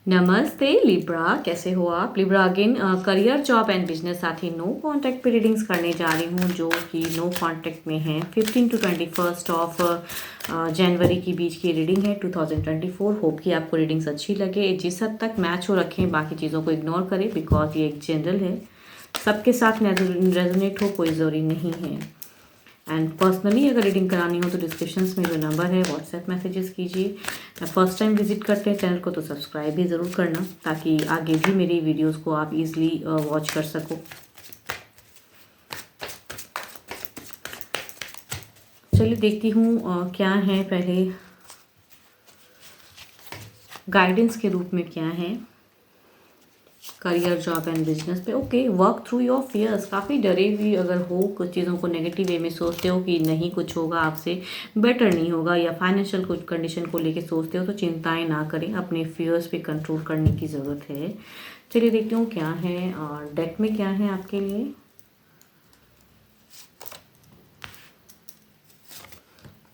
नमस्ते लिब्रा, कैसे हो आप? Libra again career job and business साथ ही नो कॉन्टैक्ट पे रीडिंग्स करने जा रही हूँ जो कि नो कॉन्टैक्ट में है। 15 to 21 ऑफ जनवरी के बीच की रीडिंग है 2024। होप कि आपको रीडिंग्स अच्छी लगे, जिस हद तक मैच हो रखें बाकी चीज़ों को इग्नोर करें बिकॉज ये एक जनरल है, सबके साथ रेजोनेट हो कोई ज़रूरी नहीं है। एंड पर्सनली अगर रीडिंग करानी हो तो डिस्क्रिप्शंस में जो नंबर है व्हाट्सएप मैसेजेस कीजिए। फर्स्ट टाइम विजिट करते हैं चैनल को तो सब्सक्राइब भी ज़रूर करना ताकि आगे भी मेरी वीडियोस को आप इजीली वॉच कर सको। चलिए देखती हूँ क्या है, पहले गाइडेंस के रूप में क्या है करियर जॉब एंड बिजनेस पे। Okay, work through your fears. काफ़ी डरे हुए अगर हो, कुछ चीज़ों को नेगेटिव वे में सोचते हो कि नहीं कुछ होगा आपसे बेटर नहीं होगा, या फाइनेंशियल कुछ कंडीशन को लेके सोचते हो तो चिंताएं ना करें, अपने फियर्स पे कंट्रोल करने की ज़रूरत है। चलिए देखती हूँ क्या है और डेक में क्या है आपके लिए।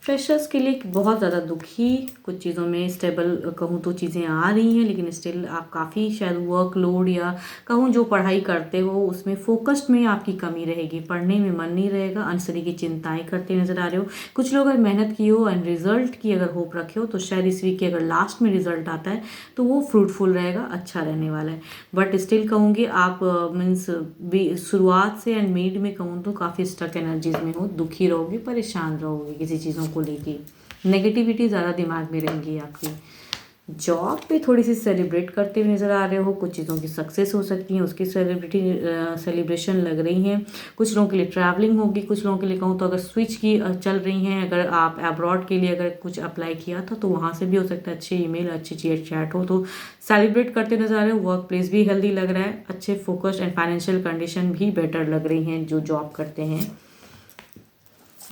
फ्रेशर्स के लिए बहुत ज़्यादा दुखी, कुछ चीज़ों में स्टेबल कहूँ तो चीज़ें आ रही हैं, लेकिन स्टिल आप काफ़ी शायद वर्कलोड या कहूँ जो पढ़ाई करते हो उसमें फोकस्ड में आपकी कमी रहेगी, पढ़ने में मन नहीं रहेगा, अनसरी की चिंताएं करते नजर आ रहे हो। कुछ लोग अगर मेहनत की हो एंड रिजल्ट की अगर होप रखे हो तो शायद इस वीक के अगर लास्ट में रिजल्ट आता है तो वो फ्रूटफुल रहेगा, अच्छा रहने वाला है। बट स्टिल कहूँगी आप मीन्स शुरुआत से एंड मिड में कहूँ तो काफ़ी स्टक एनर्जीज में हो, दुखी रहोगे, परेशान रहोगे, किसी चीज़ों को लेके नेगेटिविटी ज़्यादा दिमाग में रहेंगी आपकी। जॉब पे थोड़ी सी सेलिब्रेट करते हुए नज़र आ रहे हो, कुछ चीज़ों की सक्सेस हो सकती हैं, उसकी सेलिब्रेशन लग रही हैं। कुछ लोगों के लिए ट्रैवलिंग होगी, कुछ लोगों के लिए कहूँ तो अगर स्विच की चल रही हैं, अगर आप अब्रॉड के लिए अगर कुछ अप्लाई किया था तो वहाँ से भी हो सकता है अच्छे ईमेल अच्छी चैट हो, तो सेलिब्रेट करते नजर आ रहे हो। वर्क प्लेस भी हेल्दी लग रहा है, अच्छे फोकस्ड एंड फाइनेंशियल कंडीशन भी बेटर लग रही हैं जो जॉब करते हैं।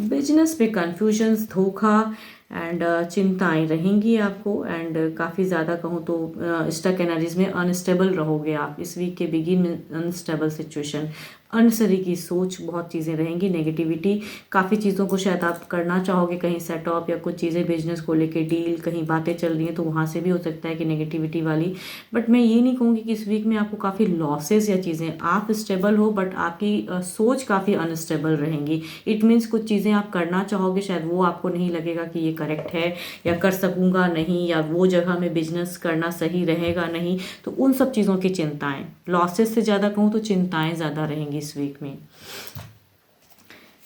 बिजनेस में कन्फ्यूजन्स, धोखा एंड चिंताएं रहेंगी आपको, एंड काफ़ी ज़्यादा कहूँ तो स्टक एनर्जीज में अनस्टेबल रहोगे आप इस वीक के बिगिन। अनस्टेबल सिचुएशन, अनसरी की सोच, बहुत चीज़ें रहेंगी, नेगेटिविटी, काफ़ी चीज़ों को शायद आप करना चाहोगे, कहीं सेटअप या कुछ चीज़ें बिजनेस को लेके डील, कहीं बातें चल रही हैं तो वहाँ से भी हो सकता है कि नेगेटिविटी वाली। बट मैं ये नहीं कहूँगी कि इस वीक में आपको काफ़ी लॉसेस या चीज़ें, आप स्टेबल हो बट आपकी सोच काफ़ी अनस्टेबल रहेंगी। इट मीन्स कुछ चीज़ें आप करना चाहोगे, शायद वो आपको नहीं लगेगा कि ये करेक्ट है या कर सकूंगा नहीं, या वो जगह में बिजनेस करना सही रहेगा नहीं, तो उन सब चीज़ों की चिंताएं, लॉसेस से ज़्यादा कहूँ तो चिंताएं ज़्यादा रहेंगी इस वीक में।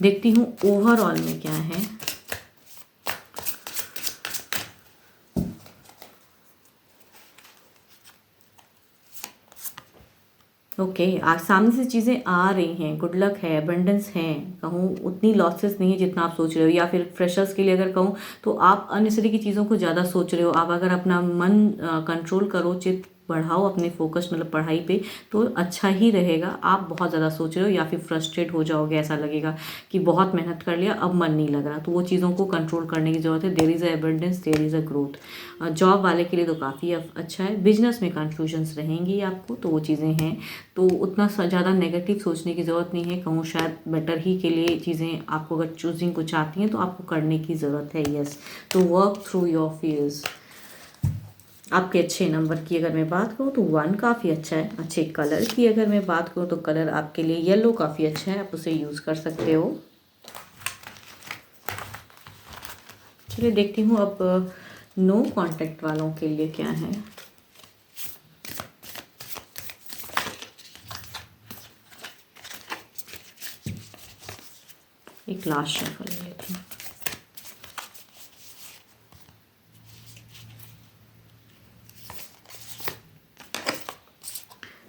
देखती हूँ ओवरऑल में क्या है। ओके, आज सामने से चीज़ें आ रही हैं, गुड लक है, अबंडेंस है, कहूँ उतनी लॉसेस नहीं है जितना आप सोच रहे हो। या फिर फ्रेशर्स के लिए अगर कहूँ तो आप अननेसेसरी की चीज़ों को ज़्यादा सोच रहे हो। आप अगर अपना मन कंट्रोल करो, चित्त बढ़ाओ अपने फोकस मतलब पढ़ाई पे, तो अच्छा ही रहेगा। आप बहुत ज़्यादा सोच रहे हो या फिर फ्रस्ट्रेट हो जाओगे, ऐसा लगेगा कि बहुत मेहनत कर लिया अब मन नहीं लग रहा, तो वो चीज़ों को कंट्रोल करने की ज़रूरत है। There is a abundance, there is a growth. Job वाले के लिए तो काफ़ी अच्छा है। बिजनेस में कन्फ्यूजन्स रहेंगी आपको, तो वो चीज़ें हैं, तो उतना ज़्यादा नेगेटिव सोचने की ज़रूरत नहीं है। कहूँ शायद बेटर ही के लिए चीज़ें आपको अगर चूजिंग कुछ आती हैं तो आपको करने की ज़रूरत है। यस, तो वर्क थ्रू योर फियर्स। आपके अच्छे नंबर की अगर मैं बात करूँ तो 1 काफ़ी अच्छा है। अच्छे कलर की अगर मैं बात करूँ तो कलर आपके लिए येलो काफ़ी अच्छा है, आप उसे यूज़ कर सकते हो। चलिए देखती हूँ अब नो कांटेक्ट वालों के लिए क्या है। एक लास्ट शफल ले लेती हूँ।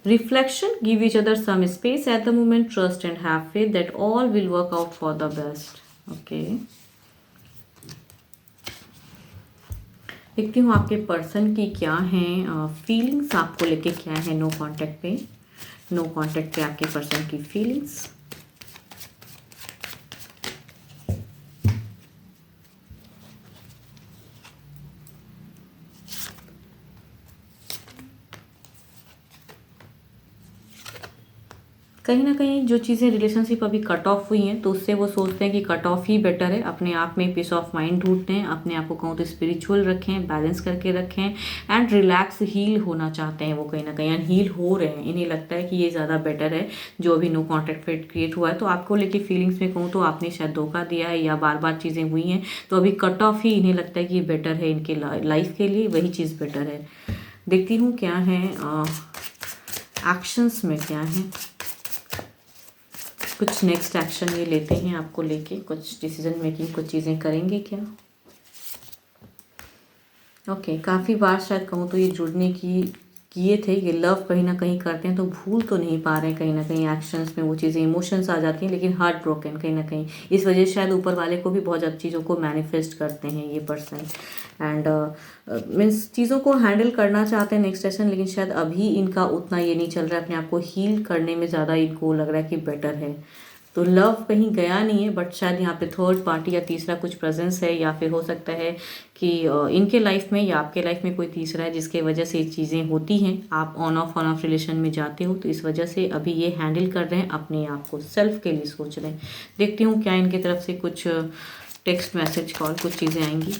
Reflection, give each other some space at the moment, trust and have faith that all will work out for the best. Okay. देखती हूँ आपके पर्सन की क्या है फीलिंग्स, आपको लेके क्या है नो कांटेक्ट पे। नो कांटेक्ट पे आपके पर्सन की फीलिंग्स। कहीं ना कहीं जो चीज़ें रिलेशनशिप अभी कट ऑफ हुई हैं तो उससे वो सोचते हैं कि कट ऑफ ही बेटर है, अपने आप में पीस ऑफ माइंड ढूंढते हैं, अपने आप को कहूँ तो स्पिरिचुअल रखें, बैलेंस करके रखें एंड रिलैक्स हील होना चाहते हैं वो कहीं ना कहीं, एंड हील हो रहे हैं। इन्हें लगता है कि ये ज़्यादा बेटर है जो अभी नो कॉन्टैक्ट फेट क्रिएट हुआ है। तो आपको लेके फीलिंग्स में कहूँ तो आपने शायद धोखा दिया है या बार बार चीज़ें हुई हैं, तो अभी कट ऑफ ही इन्हें लगता है कि ये बेटर है, इनके लाइफ के लिए वही चीज़ बेटर है। देखती हूँ क्या है एक्शंस में क्या है, कुछ नेक्स्ट एक्शन ये लेते हैं आपको लेके, कुछ डिसीजन मेकिंग, कुछ चीज़ें करेंगे क्या। ओके काफ़ी बार शायद कहूँ तो ये जुड़ने की किए थे, ये लव कहीं ना कहीं करते हैं तो भूल तो नहीं पा रहे हैं, कहीं ना कहीं एक्शंस में वो चीज़ें इमोशंस आ जाती हैं, लेकिन हार्ट ब्रोकन कहीं ना कहीं, इस वजह से शायद ऊपर वाले को भी बहुत ज़्यादा चीज़ों को मैनिफेस्ट करते हैं ये पर्सन। एंड मीन्स चीज़ों को हैंडल करना चाहते हैं नेक्स्ट सेशन, लेकिन शायद अभी इनका उतना ये नहीं चल रहा है, अपने आप को हील करने में ज़्यादा इनको लग रहा है कि बेटर है। तो लव कहीं गया नहीं है, बट शायद यहाँ पे थर्ड पार्टी या तीसरा कुछ प्रेजेंस है, या फिर हो सकता है कि इनके लाइफ में या आपके लाइफ में कोई तीसरा है जिसके वजह से ये चीज़ें होती हैं, आप ऑन ऑफ रिलेशन में जाते हो, तो इस वजह से अभी ये हैंडल कर रहे हैं, अपने आप को सेल्फ के लिए सोच रहे हैं। देखती हूँ क्या इनकी तरफ से कुछ टेक्स्ट मैसेज कॉल कुछ चीज़ें आएंगी।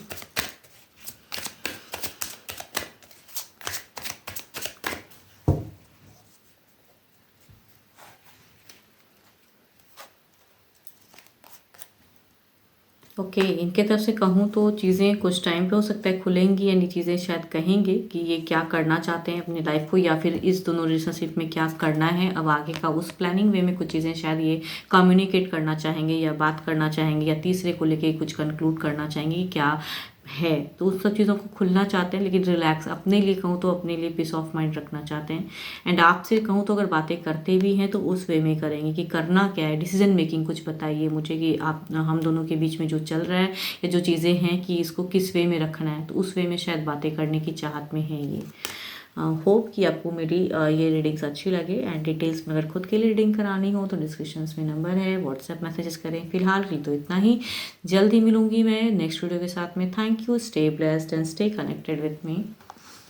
ओके इनके तरफ से कहूँ तो चीज़ें कुछ टाइम पे हो सकता है खुलेंगी, यानी चीज़ें शायद कहेंगे कि ये क्या करना चाहते हैं अपनी लाइफ को, या फिर इस दोनों रिलेशनशिप में क्या करना है अब आगे का, उस प्लानिंग वे में कुछ चीज़ें शायद ये कम्युनिकेट करना चाहेंगे या बात करना चाहेंगे, या तीसरे को लेके कुछ कंक्लूड करना चाहेंगे कि क्या है, तो उस सब चीज़ों को खुलना चाहते हैं, लेकिन रिलैक्स अपने लिए कहूँ तो अपने लिए पीस ऑफ माइंड रखना चाहते हैं। एंड आपसे कहूँ तो अगर बातें करते भी हैं तो उस वे में करेंगे कि करना क्या है, डिसीजन मेकिंग कुछ बताइए मुझे कि आप हम दोनों के बीच में जो चल रहा है या जो चीज़ें हैं कि इसको किस वे में रखना है, तो उस वे में शायद बातें करने की चाहत में है ये। होप कि आपको मेरी ये रीडिंग्स अच्छी लगे, एंड डिटेल्स में अगर खुद के लिए रीडिंग करानी हो तो डिस्क्रिप्शंस में नंबर है, व्हाट्सएप मैसेजेस करें। फिलहाल भी तो इतना ही, जल्द ही मिलूंगी मैं नेक्स्ट वीडियो के साथ में। Thank you, stay blessed and stay connected with me.